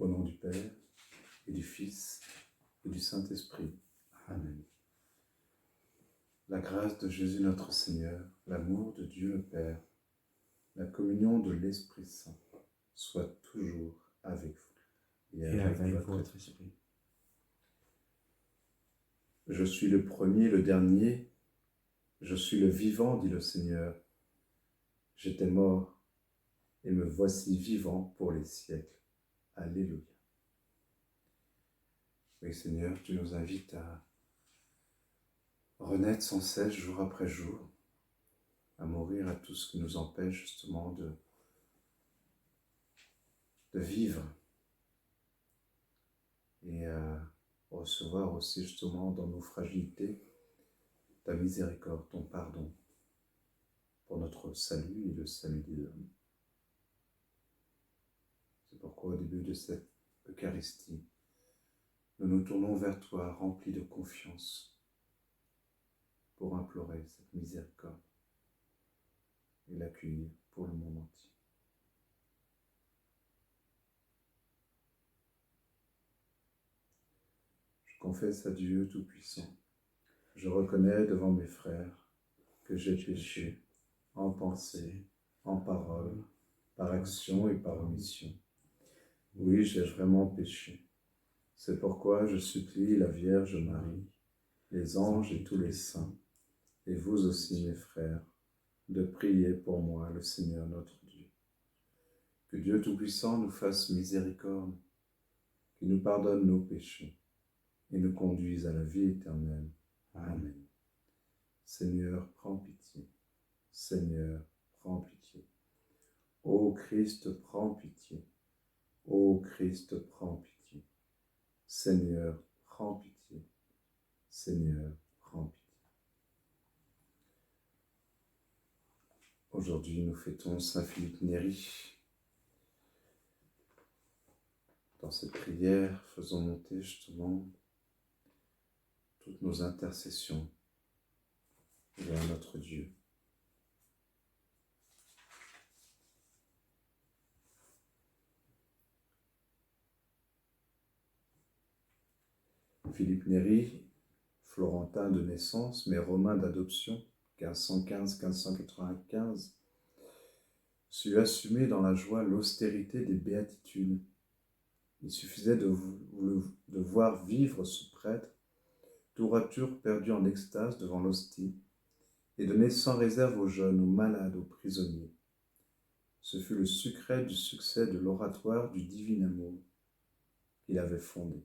Au nom du Père, et du Fils, et du Saint-Esprit. Amen. La grâce de Jésus notre Seigneur, l'amour de Dieu le Père, la communion de l'Esprit Saint, soit toujours avec vous et avec votre esprit. Je suis le premier, le dernier, je suis le vivant, dit le Seigneur. J'étais mort, et me voici vivant pour les siècles. Alléluia. Oui, Seigneur, tu nous invites à renaître sans cesse, jour après jour, à mourir à tout ce qui nous empêche justement de vivre et à recevoir aussi justement dans nos fragilités ta miséricorde, ton pardon pour notre salut et le salut des hommes. C'est pourquoi au début de cette Eucharistie, nous nous tournons vers toi remplis de confiance pour implorer cette miséricorde et l'accueillir pour le monde entier. Je confesse à Dieu Tout-Puissant. Je reconnais devant mes frères que j'ai péché en pensée, en parole, par action et par omission. Oui, j'ai vraiment péché. C'est pourquoi je supplie la Vierge Marie, les anges et tous les saints, et vous aussi mes frères, de prier pour moi le Seigneur notre Dieu. Que Dieu Tout-Puissant nous fasse miséricorde, qu'il nous pardonne nos péchés et nous conduise à la vie éternelle. Amen. Seigneur, prends pitié. Seigneur, prends pitié. Ô Christ, prends pitié. Ô Christ, prends pitié. Seigneur, prends pitié. Seigneur, prends pitié. Aujourd'hui, nous fêtons Saint Philippe Néri. Dans cette prière, faisons monter justement toutes nos intercessions vers notre Dieu. Philippe Néri, florentin de naissance, mais romain d'adoption, 1515-1595, sut assumer dans la joie l'austérité des béatitudes. Il suffisait de voir vivre ce prêtre, tour à tour perdu en extase devant l'hostie, et donner sans réserve aux jeunes, aux malades, aux prisonniers. Ce fut le secret du succès de l'oratoire du divin amour qu'il avait fondé.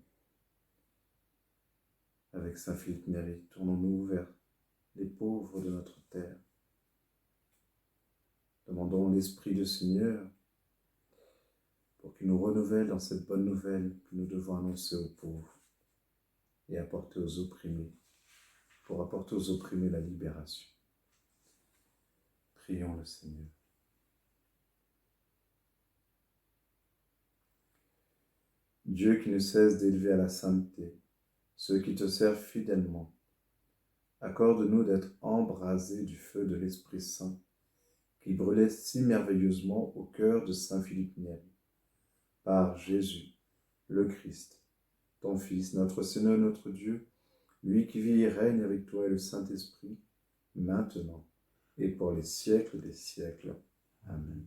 Avec Saint Philippe Néri, tournons-nous vers les pauvres de notre terre. Demandons l'Esprit du Seigneur pour qu'il nous renouvelle dans cette bonne nouvelle que nous devons annoncer aux pauvres et apporter aux opprimés, pour apporter aux opprimés la libération. Prions le Seigneur. Dieu qui ne cesse d'élever à la sainteté ceux qui te servent fidèlement, accorde-nous d'être embrasés du feu de l'Esprit Saint qui brûlait si merveilleusement au cœur de Saint Philippe Néri. Par Jésus, le Christ, ton Fils, notre Seigneur, notre Dieu, lui qui vit et règne avec toi et le Saint-Esprit, maintenant et pour les siècles des siècles. Amen.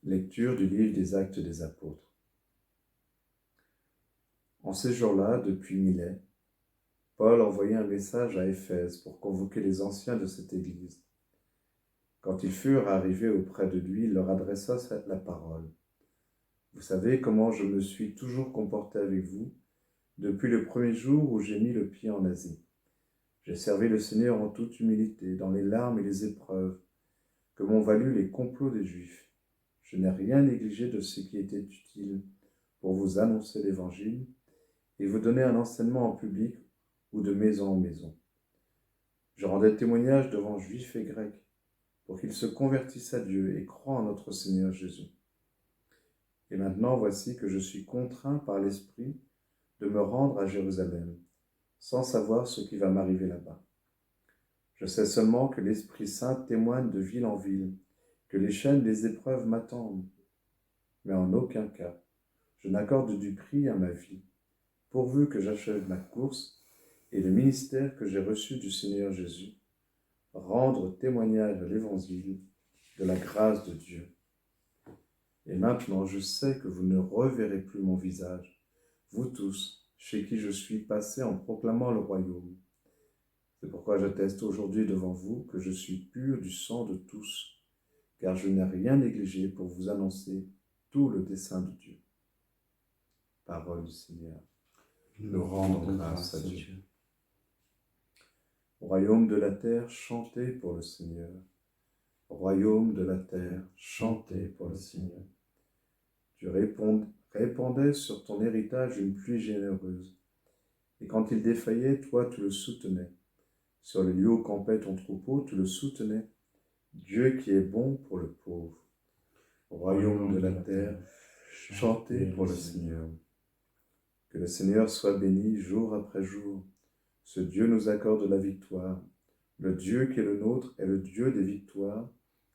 Lecture du livre des Actes des Apôtres. En ces jours-là, depuis Milet, Paul envoyait un message à Éphèse pour convoquer les anciens de cette église. Quand ils furent arrivés auprès de lui, il leur adressa la parole. « Vous savez comment je me suis toujours comporté avec vous depuis le premier jour où j'ai mis le pied en Asie. J'ai servi le Seigneur en toute humilité, dans les larmes et les épreuves, que m'ont valu les complots des Juifs. Je n'ai rien négligé de ce qui était utile pour vous annoncer l'Évangile et vous donner un enseignement en public ou de maison en maison. Je rendais témoignage devant Juifs et Grecs pour qu'ils se convertissent à Dieu et croient en notre Seigneur Jésus. Et maintenant, voici que je suis contraint par l'Esprit de me rendre à Jérusalem, sans savoir ce qui va m'arriver là-bas. Je sais seulement que l'Esprit Saint témoigne de ville en ville, que les chaînes des épreuves m'attendent. Mais en aucun cas, je n'accorde du prix à ma vie, pourvu que j'achève ma course et le ministère que j'ai reçu du Seigneur Jésus, rendre témoignage à l'Évangile de la grâce de Dieu. Et maintenant, je sais que vous ne reverrez plus mon visage, vous tous, chez qui je suis passé en proclamant le royaume. C'est pourquoi j'atteste aujourd'hui devant vous que je suis pur du sang de tous, car je n'ai rien négligé pour vous annoncer tout le dessein de Dieu. Parole du Seigneur. Nous rendons grâce à Dieu. Au royaume de la terre, chantez pour le Seigneur. Au royaume de la terre, chantez pour le Seigneur. Tu répandais sur ton héritage une pluie généreuse. Et quand il défaillait, toi, tu le soutenais. Sur les lieux où campait ton troupeau, tu le soutenais. Dieu qui est bon pour le pauvre. Au royaume de la terre, chantez pour le Seigneur. Que le Seigneur soit béni jour après jour. Ce Dieu nous accorde la victoire. Le Dieu qui est le nôtre est le Dieu des victoires,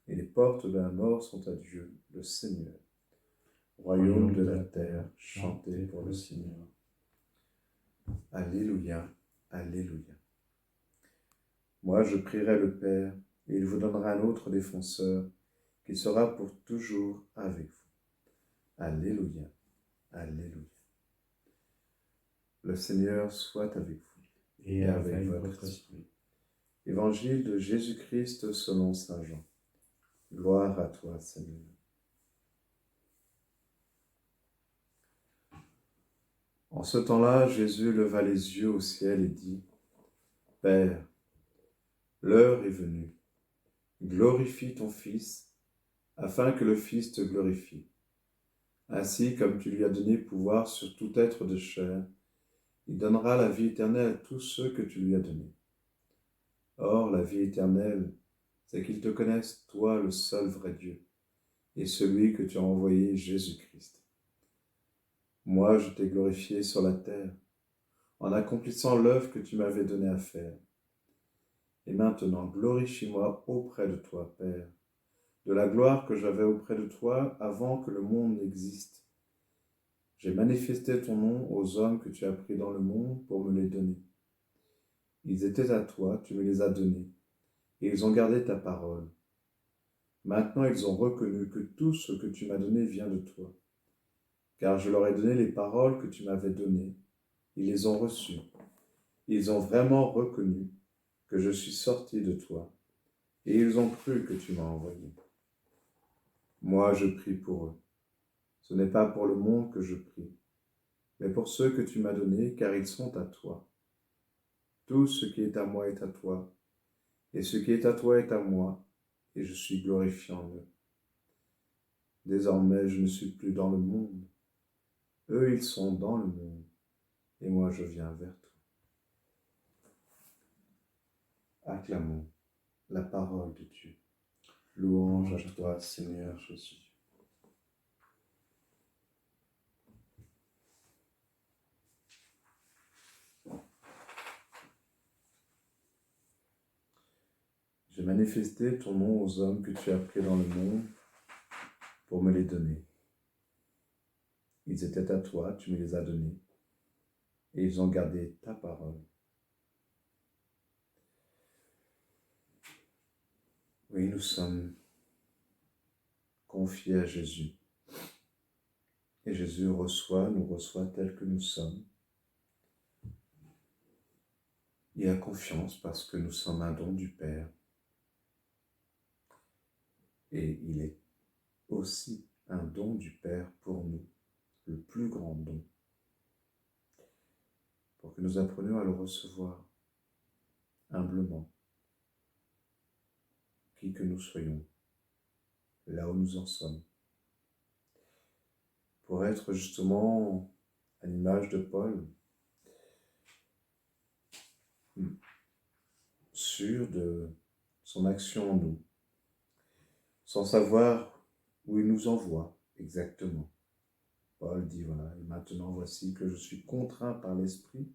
et les portes de la mort sont à Dieu, le Seigneur. Royaume de la terre, chantez pour le Seigneur. Alléluia, Alléluia. Moi, je prierai le Père, et il vous donnera un autre défenseur, qui sera pour toujours avec vous. Alléluia, Alléluia. Le Seigneur soit avec vous, Et avec votre esprit. Évangile de Jésus-Christ selon saint Jean. Gloire à toi, Seigneur. En ce temps-là, Jésus leva les yeux au ciel et dit, « Père, l'heure est venue. Glorifie ton Fils, afin que le Fils te glorifie. Ainsi, comme tu lui as donné pouvoir sur tout être de chair, il donnera la vie éternelle à tous ceux que tu lui as donnés. Or, la vie éternelle, c'est qu'ils te connaissent, toi, le seul vrai Dieu, et celui que tu as envoyé, Jésus-Christ. Moi, je t'ai glorifié sur la terre, en accomplissant l'œuvre que tu m'avais donnée à faire. Et maintenant, glorifie-moi auprès de toi, Père, de la gloire que j'avais auprès de toi avant que le monde n'existe. J'ai manifesté ton nom aux hommes que tu as pris dans le monde pour me les donner. Ils étaient à toi, tu me les as donnés, et ils ont gardé ta parole. Maintenant, ils ont reconnu que tout ce que tu m'as donné vient de toi, car je leur ai donné les paroles que tu m'avais données. Ils les ont reçues. Ils ont vraiment reconnu que je suis sorti de toi, et ils ont cru que tu m'as envoyé. Moi, je prie pour eux. Ce n'est pas pour le monde que je prie, mais pour ceux que tu m'as donnés, car ils sont à toi. Tout ce qui est à moi est à toi, et ce qui est à toi est à moi, et je suis glorifié en eux. Désormais, je ne suis plus dans le monde. Eux, ils sont dans le monde, et moi, je viens vers toi. Acclamons la parole de Dieu. Louange à toi, Seigneur Jésus. J'ai manifesté ton nom aux hommes que tu as pris dans le monde pour me les donner. Ils étaient à toi, tu me les as donnés, et ils ont gardé ta parole. Oui, nous sommes confiés à Jésus. Et Jésus nous reçoit tels que nous sommes. Il a confiance parce que nous sommes un don du Père. Et il est aussi un don du Père pour nous, le plus grand don, pour que nous apprenions à le recevoir humblement, qui que nous soyons, là où nous en sommes, pour être justement à l'image de Paul, sûr de son action en nous, sans savoir où il nous envoie exactement, Paul dit, voilà, et maintenant voici que je suis contraint par l'Esprit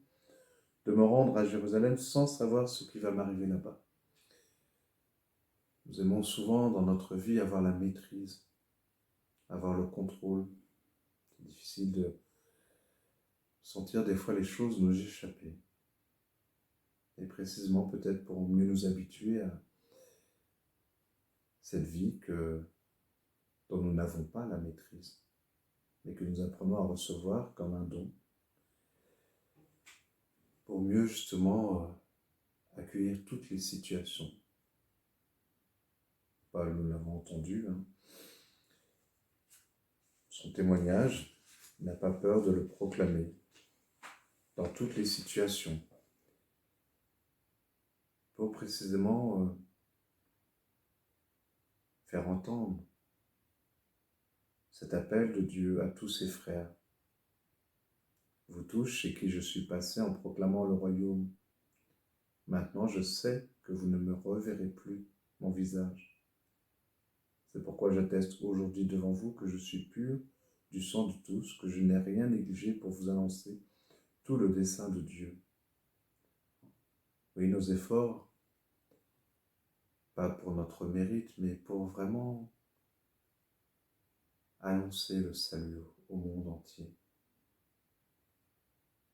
de me rendre à Jérusalem sans savoir ce qui va m'arriver là-bas. Nous aimons souvent dans notre vie avoir la maîtrise, avoir le contrôle. C'est difficile de sentir des fois les choses nous échapper. Et précisément peut-être pour mieux nous habituer à cette vie dont nous n'avons pas la maîtrise, mais que nous apprenons à recevoir comme un don, pour mieux justement accueillir toutes les situations. Paul, nous l'avons entendu, son témoignage, il n'a pas peur de le proclamer dans toutes les situations, pour précisément faire entendre cet appel de Dieu à tous ses frères. Vous tous chez qui je suis passé en proclamant le royaume. Maintenant je sais que vous ne me reverrez plus mon visage. C'est pourquoi j'atteste aujourd'hui devant vous que je suis pur du sang de tous, que je n'ai rien négligé pour vous annoncer tout le dessein de Dieu. Oui, nos efforts, pas pour notre mérite, mais pour vraiment annoncer le salut au monde entier.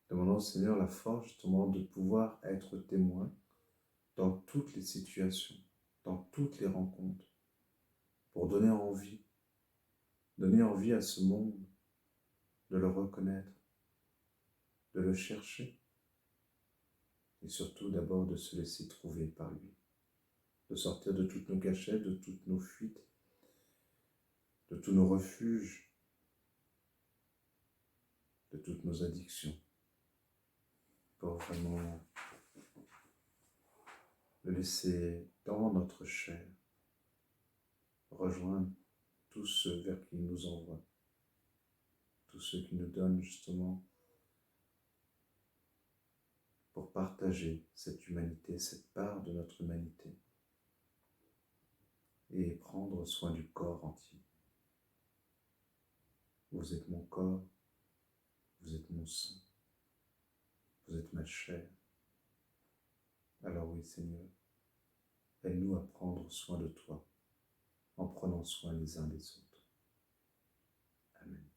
Demandons au Seigneur la force justement de pouvoir être témoin dans toutes les situations, dans toutes les rencontres, pour donner envie à ce monde de le reconnaître, de le chercher, et surtout d'abord de se laisser trouver par lui, de sortir de toutes nos cachettes, de toutes nos fuites, de tous nos refuges, de toutes nos addictions, pour vraiment le laisser dans notre chair, rejoindre tous ceux vers qui il nous envoie, tous ceux qui nous donnent justement pour partager cette humanité, cette part de notre humanité, et prendre soin du corps entier. Vous êtes mon corps, vous êtes mon sang, vous êtes ma chair. Alors oui, Seigneur, aide-nous à prendre soin de toi, en prenant soin les uns des autres. Amen.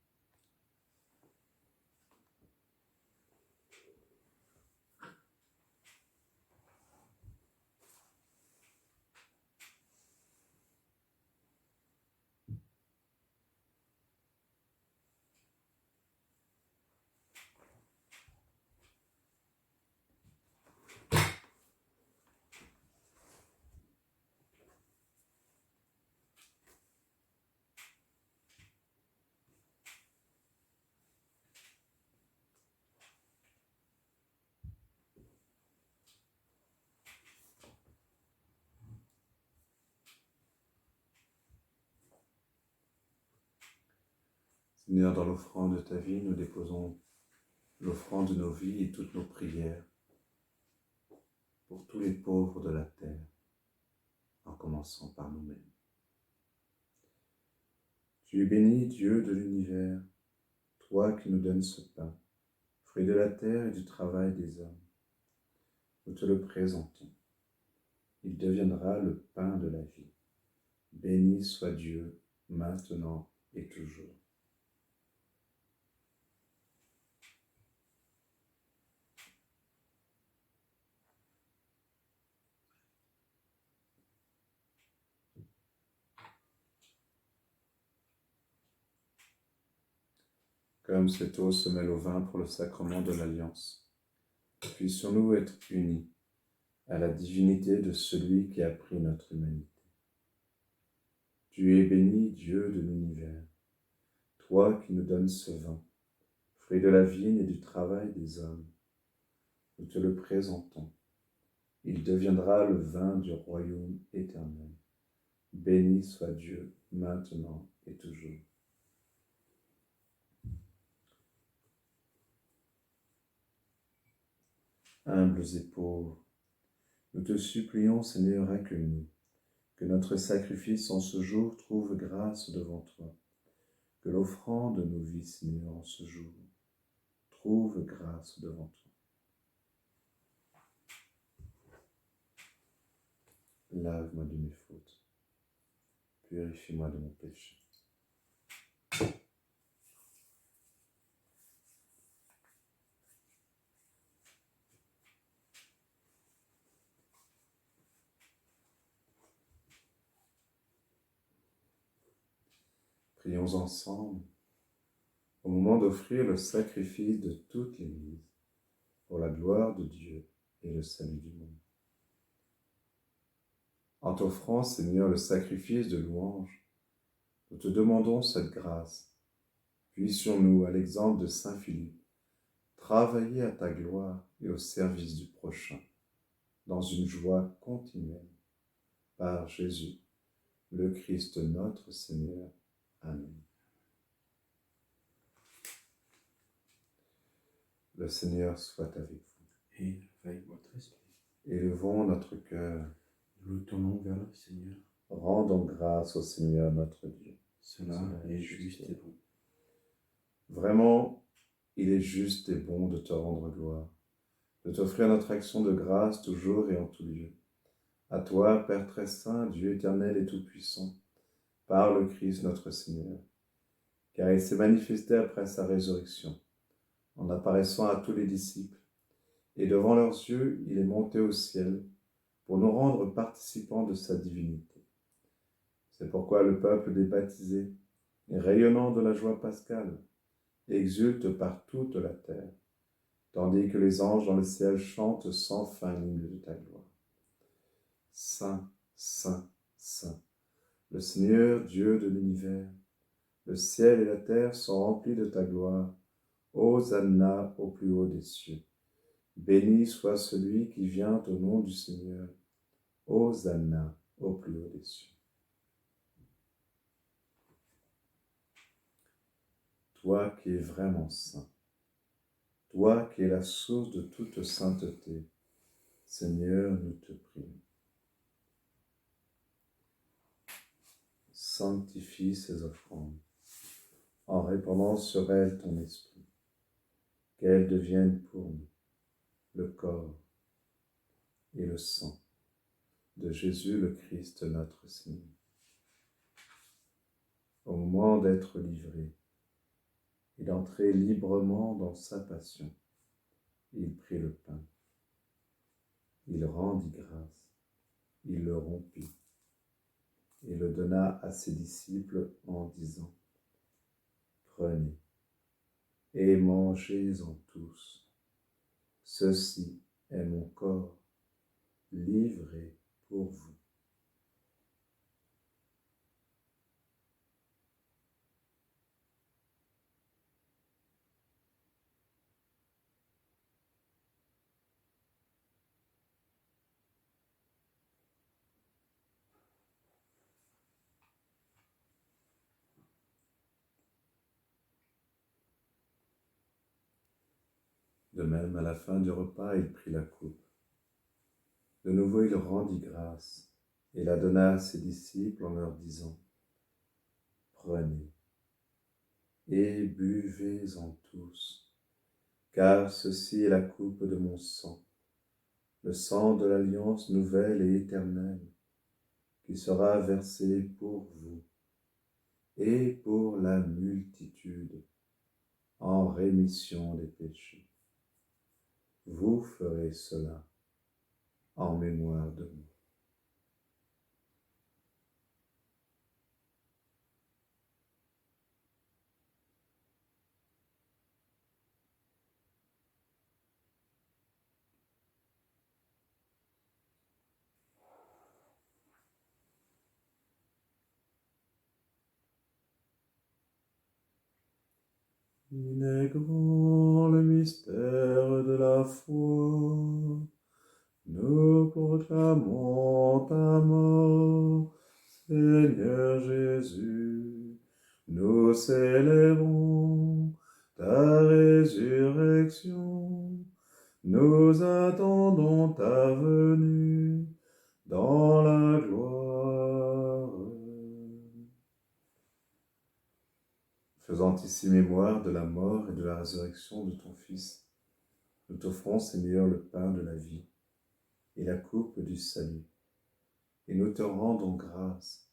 Seigneur, dans l'offrande de ta vie, nous déposons l'offrande de nos vies et toutes nos prières pour tous les pauvres de la terre, en commençant par nous-mêmes. Tu es béni, Dieu de l'univers, toi qui nous donnes ce pain, fruit de la terre et du travail des hommes. Nous te le présentons. Il deviendra le pain de la vie. Béni soit Dieu, maintenant et toujours. Comme cette eau se mêle au vin pour le sacrement de l'Alliance, puissions-nous être unis à la divinité de celui qui a pris notre humanité. Tu es béni, Dieu de l'univers, toi qui nous donnes ce vin, fruit de la vigne et du travail des hommes. Nous te le présentons. Il deviendra le vin du royaume éternel. Béni soit Dieu, maintenant et toujours. Humbles et pauvres, nous te supplions, Seigneur, accueille-nous, que notre sacrifice en ce jour trouve grâce devant toi, que l'offrande de nos vies, Seigneur, en ce jour, trouve grâce devant toi. Lave-moi de mes fautes, purifie-moi de mon péché. Prions ensemble au moment d'offrir le sacrifice de toute l'Église pour la gloire de Dieu et le salut du monde. En t'offrant, Seigneur, le sacrifice de louange, nous te demandons cette grâce. Puissions-nous, à l'exemple de saint Philippe, travailler à ta gloire et au service du prochain, dans une joie continuelle, par Jésus, le Christ notre Seigneur. Amen. Le Seigneur soit avec vous. Et avec votre esprit. Élevons notre cœur. Nous le tournons vers le Seigneur. Rendons grâce au Seigneur notre Dieu. Cela est juste et bon. Vraiment, il est juste et bon de te rendre gloire, de t'offrir notre action de grâce toujours et en tout lieu. À toi, Père très saint, Dieu éternel et tout-puissant, par le Christ notre Seigneur, car il s'est manifesté après sa résurrection, en apparaissant à tous les disciples, et devant leurs yeux, il est monté au ciel pour nous rendre participants de sa divinité. C'est pourquoi le peuple des baptisés, rayonnant de la joie pascale, exulte par toute la terre, tandis que les anges dans le ciel chantent sans fin l'hymne de ta gloire. Saint, Saint, Saint, le Seigneur Dieu de l'univers, le ciel et la terre sont remplis de ta gloire. Hosanna au plus haut des cieux. Béni soit celui qui vient au nom du Seigneur. Hosanna au plus haut des cieux. Toi qui es vraiment saint, toi qui es la source de toute sainteté, Seigneur, nous te prions. Sanctifie ces offrandes, en répandant sur elles ton esprit, qu'elles deviennent pour nous le corps et le sang de Jésus le Christ notre Seigneur. Au moment d'être livré et d'entrer librement dans sa passion, il prit le pain, il rendit grâce, il le rompit et le donna à ses disciples en disant : Prenez et mangez-en tous, ceci est mon corps livré pour vous. De même, à la fin du repas, il prit la coupe. De nouveau, il rendit grâce et la donna à ses disciples en leur disant : Prenez et buvez-en tous, car ceci est la coupe de mon sang, le sang de l'alliance nouvelle et éternelle, qui sera versé pour vous et pour la multitude en rémission des péchés. Vous ferez cela en mémoire de moi. Il est grand le mystère de la foi. Nous proclamons ta mort, Seigneur Jésus. Nous célébrons ta résurrection. Nous attendons ta venue dans la gloire. faisant ici mémoire de la mort et de la résurrection de ton Fils, nous t'offrons, Seigneur, le pain de la vie et la coupe du salut, et nous te rendons grâce,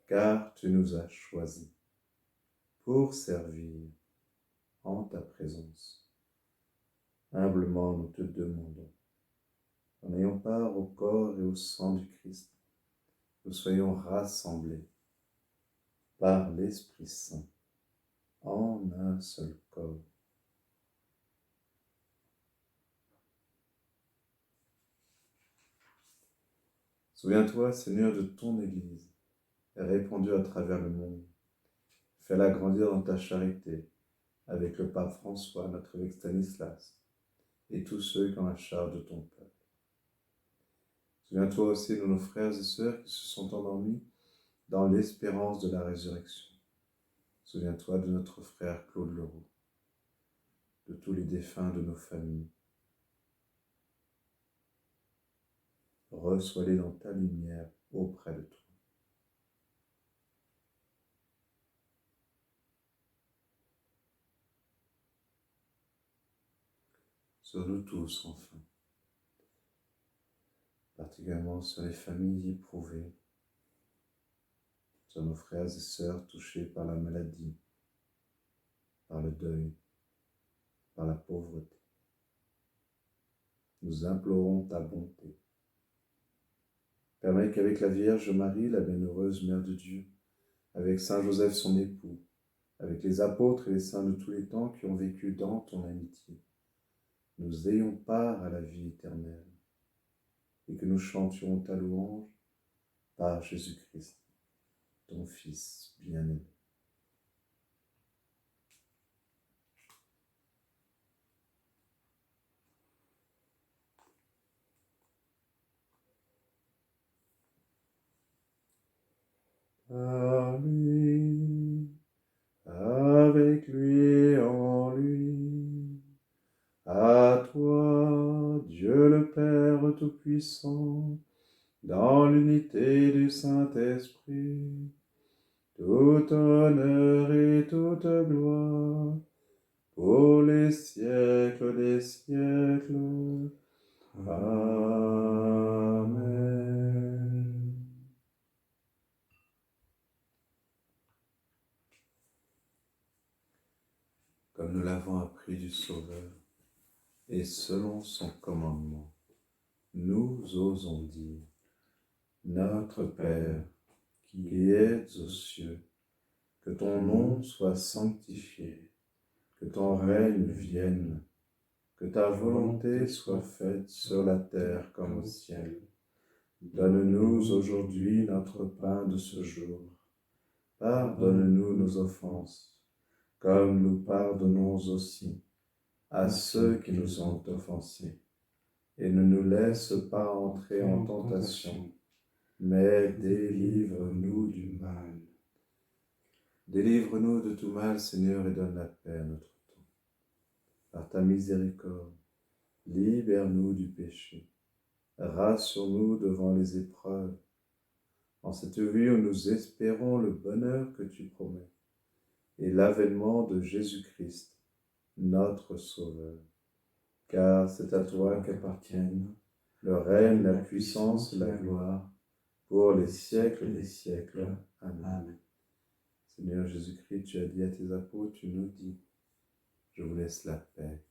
car tu nous as choisis pour servir en ta présence. Humblement nous te demandons, en ayant part au corps et au sang du Christ, nous soyons rassemblés par l'Esprit Saint en un seul corps. Souviens-toi, Seigneur, de ton Église, répandue à travers le monde. Fais-la grandir dans ta charité, avec le pape François, notre évêque Stanislas, et tous ceux qui ont la charge de ton peuple. Souviens-toi aussi de nos frères et sœurs qui se sont endormis dans l'espérance de la résurrection. Souviens-toi de notre frère Claude Leroux, de tous les défunts de nos familles. Reçois-les dans ta lumière auprès de toi. Sur nous tous, enfin, particulièrement sur les familles éprouvées, sur nos frères et sœurs touchés par la maladie, par le deuil, par la pauvreté. Nous implorons ta bonté. Permets qu'avec la Vierge Marie, la bienheureuse Mère de Dieu, avec Saint Joseph son époux, avec les apôtres et les saints de tous les temps qui ont vécu dans ton amitié, nous ayons part à la vie éternelle, et que nous chantions ta louange par Jésus-Christ, ton Fils bien-aimé. À lui, avec lui et en lui, à toi, Dieu le Père Tout-Puissant, dans l'unité du Saint-Esprit, tout honneur et toute gloire, pour les siècles des siècles. Amen. Comme nous l'avons appris du Sauveur, et selon son commandement, nous osons dire, Notre Père, qui es aux cieux, que ton nom soit sanctifié, que ton règne vienne, que ta volonté soit faite sur la terre comme au ciel. Donne-nous aujourd'hui notre pain de ce jour. Pardonne-nous nos offenses, comme nous pardonnons aussi à ceux qui nous ont offensés. Et ne nous laisse pas entrer en tentation, mais délivre-nous du mal. Délivre-nous de tout mal, Seigneur, et donne la paix à notre temps. Par ta miséricorde, libère-nous du péché. Rassure-nous devant les épreuves. En cette vie où nous espérons le bonheur que tu promets, et l'avènement de Jésus-Christ, notre Sauveur. Car c'est à toi qu'appartiennent le règne, la puissance et la gloire, pour les siècles des siècles. Amen. Seigneur Jésus-Christ, tu as dit à tes apôtres, tu nous dis, je vous laisse la paix,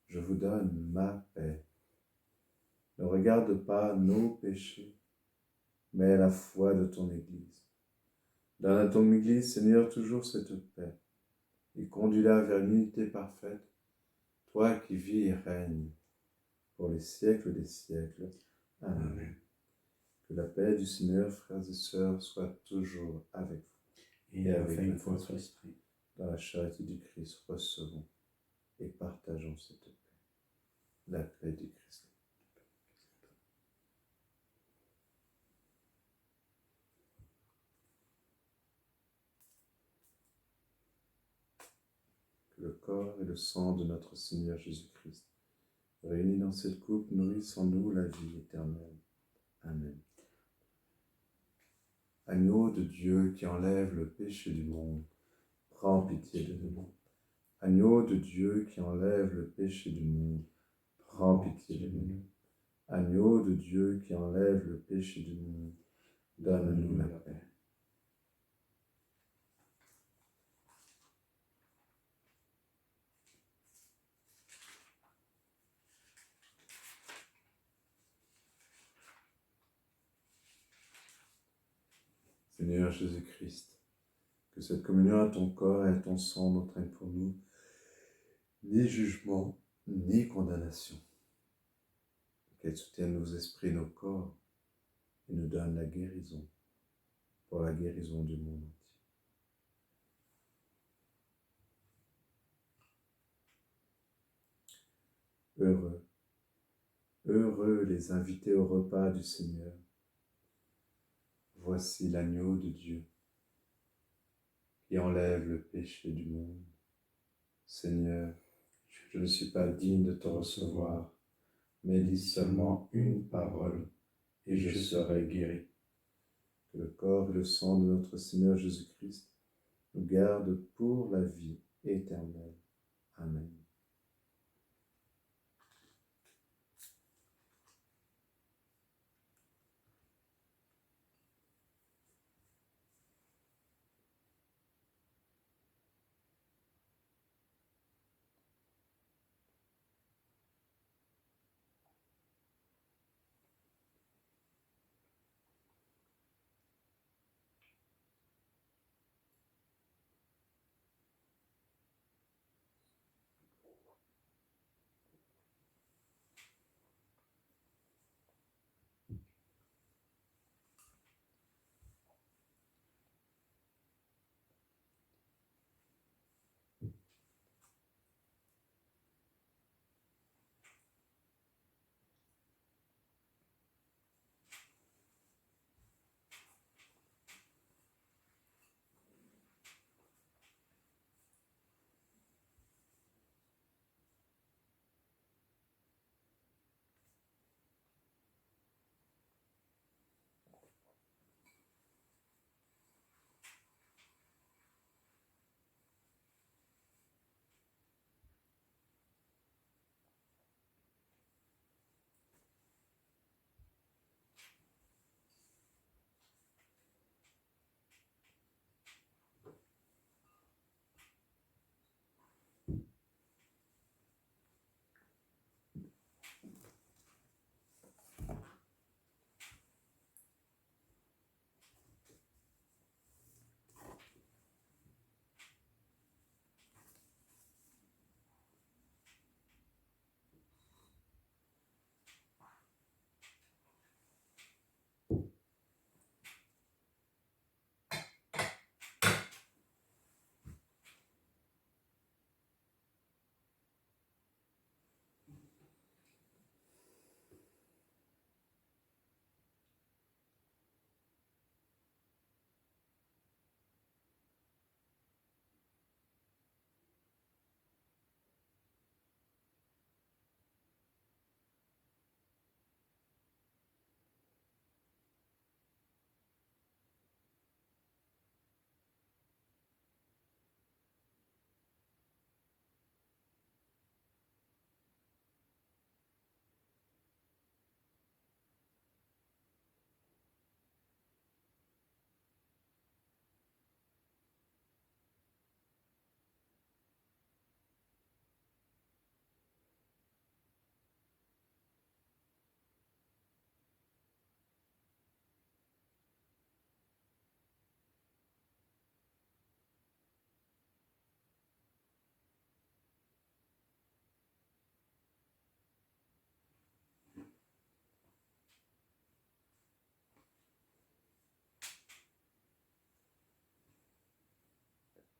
je vous donne ma paix. Ne regarde pas nos péchés, mais la foi de ton Église. Donne à ton Église, Seigneur, toujours cette paix, et conduis-la vers l'unité parfaite, toi qui vis et règnes pour les siècles des siècles. Amen. Amen. Que la paix du Seigneur, frères et sœurs, soit toujours avec vous. Et avec votre esprit. Dans la charité du Christ, recevons et partageons cette paix. La paix du Christ. Que le corps et le sang de notre Seigneur Jésus-Christ, réunis dans cette coupe, nourrissent en nous la vie éternelle. Amen. Agneau de Dieu qui enlève le péché du monde, prends pitié de nous. Agneau de Dieu qui enlève le péché du monde, prends pitié de nous. Agneau de Dieu qui enlève le péché du monde, donne-nous la paix. Seigneur Jésus-Christ, que cette communion à ton corps et à ton sang n'entraîne pour nous ni jugement, ni condamnation. Qu'elle soutienne nos esprits, nos corps, et nous donne la guérison, pour la guérison du monde entier. Heureux, heureux les invités au repas du Seigneur. Voici l'agneau de Dieu, qui enlève le péché du monde. Seigneur, je ne suis pas digne de te recevoir, mais dis seulement une parole, et je serai guéri. Que le corps et le sang de notre Seigneur Jésus-Christ nous gardent pour la vie éternelle. Amen.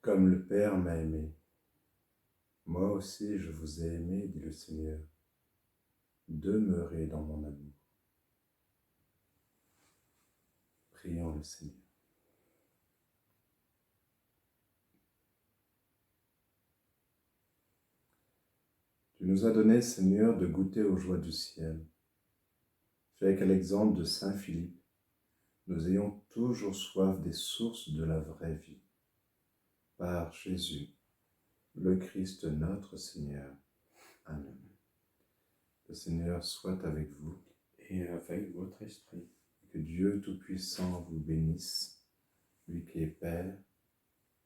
Comme le Père m'a aimé, moi aussi je vous ai aimé, dit le Seigneur. Demeurez dans mon amour. Prions le Seigneur. Tu nous as donné, Seigneur, de goûter aux joies du ciel. Fais qu'à l'exemple de Saint Philippe, nous ayons toujours soif des sources de la vraie vie. par Jésus, le Christ notre Seigneur. Amen. Le Seigneur soit avec vous. Et avec votre esprit. Que Dieu Tout-Puissant vous bénisse, lui qui est Père,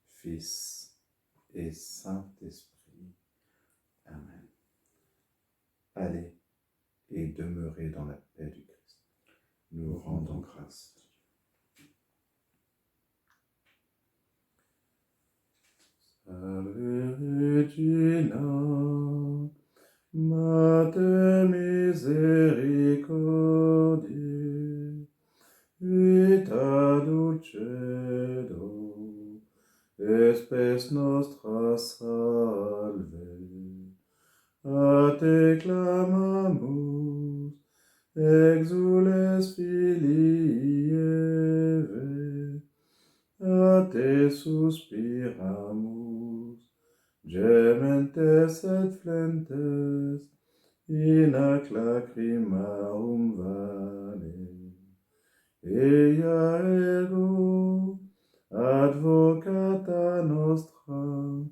Fils et Saint-Esprit. Amen. Allez et demeurez dans la paix du Christ. Nous rendons grâce. Salve Regina, Mater misericordiae, vita dulcedo, spes nostra salve. A te clamamus, exules filii Eve, a te suspiramus, gementes et flentes, in ac lacrimarum vale. Ea ego, advocata nostra,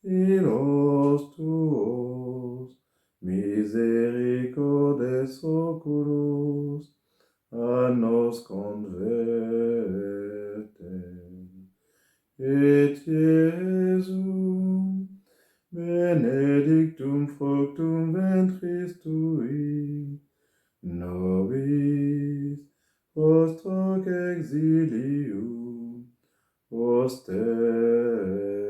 in os tuos misericordes oculos a nos convertem. Et Iesum, benedictum fructum ventris tui, nobis post hoc exilium oster